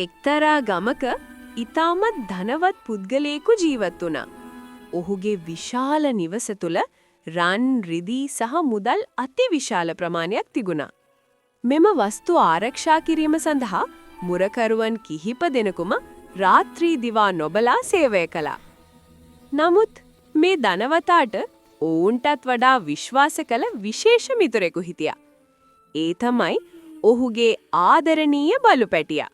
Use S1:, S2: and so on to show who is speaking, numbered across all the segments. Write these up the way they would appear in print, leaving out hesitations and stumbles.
S1: එක්තරා ගමක ඊටමත් ධනවත් පුද්ගලයෙකු ජීවත් වුණා. ඔහුගේ විශාල නිවස තුල රන්, රිදී සහ මුදල් අතිවිශාල ප්‍රමාණයක් තිබුණා. මෙම වස්තු ආරක්ෂා කිරීම සඳහා මුරකරුවන් කිහිප දෙනෙකුම රාත්‍රී දිවා නොබලා සේවය කළා. නමුත් මේ ධනවතාට ඔවුන්ටත් වඩා විශ්වාස කළ විශේෂ මිතුරෙකු හිටියා. ඒ තමයි ඔහුගේ ආදරණීය බලුපැටියා.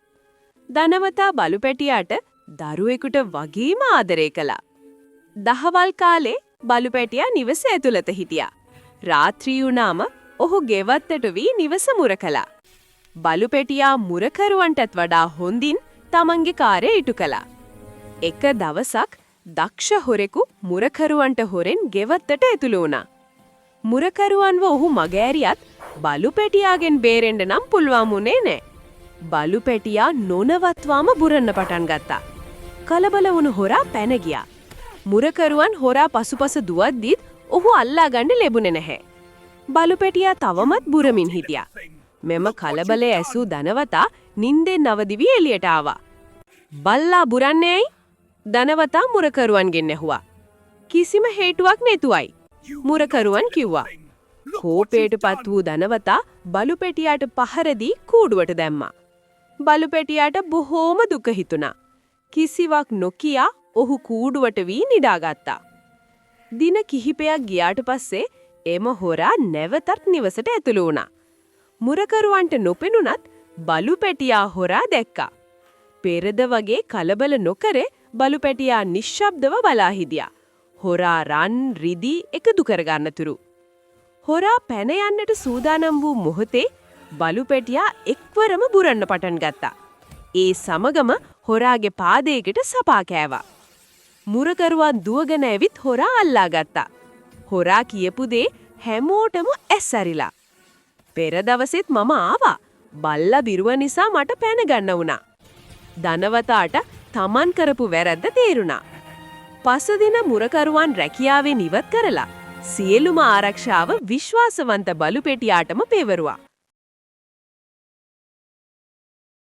S1: ධනවතා බලුපැටියාට දරුවෙකුට වගේම ආදරය කළා. දහවල් කාලේ බලුපැටියා නිවස ඇතුළත හිටියා. රාත්‍රී වුණාම ඔහු ගෙවත්තට වී නිවස මුර කළා. බලුපැටියා මුරකරුවන්ටත් වඩා හොඳින් තමන්ගේ කාර්යය ඉටු කළා. එක දවසක් දක්ෂ හොරෙකු මුරකරුවන්ට හොරෙන් ගෙවත්තට ඇතුළු වුණා. මුරකරුවන්ව ඔහු මගෑරියත් බලුපැටියාගෙන් බේරෙන්න නම් පුළුවන් වුණේ නැහැ. බලුපැටියා නොනවත්වාම බුරන්න පටන් ගත්තා. කලබල වුණු හොරා පැන ගියා. මුරකරුවන් හොරා පසුපස දුවද්දිත් ඔහු අල්ලා ගන්න ලැබුණේ නැහැ. බලුපැටියා තවමත් බුරමින් හිටියා. මෙම කලබලය ඇසූ ධනවතා නින්දෙන් නවදි වී එළියට ආවා. බල්ලා බුරන්නේ ඇයි? ධනවතා මුරකරුවන්ගෙන් ඇහුවා. කිසිම හේතුවක් නැතුවයි. මුරකරුවන් කිව්වා. කෝපයටපත් වූ ධනවතා බලුපැටියාට පහර දී කූඩුවට දැම්මා. බලුපැටියාට බොහෝම දුක හිතුණා. කිසිවක් නොකියා ඔහු කූඩුවට වී නිදාගත්තා. දින කිහිපයක් ගියාට පස්සේ එම හොරා නැවතත් නිවසට ඇතුළු වුණා. මුරකරුවන්ට නොපෙනුනත් බලුපැටියා හොරා දැක්කා. පෙරද වගේ කලබල නොකර බලුපැටියා නිශ්ශබ්දව බලා හිටියා. හොරා රන්, රිදී එකතු කරගන්නතුරු. හොරා පැන යන්නට සූදානම් වූ මොහොතේ බලුපැටියා එක්වරම බුරන්න පටන් ගත්තා. ඒ සමගම හොරාගේ පාදයකට සපා කෑවා. මුරකරුවන් දුවගෙන ඇවිත් හොරා අල්ලා ගත්තා. හොරා කියපු දේ හැමෝටම ඇස්සරිලා. පෙර දවසෙත් මම ආවා. බල්ලා බිරුව නිසා මට පැන ගන්න වුණා. ධනවතාට තමන් කරපු වැරද්ද තේරුණා. පසුදින මුරකරුවන් රැකියාවෙන් ඉවත් කරලා සියලුම ආරක්ෂාව විශ්වාසවන්ත බලුපැටියාටම පෙවරුවා.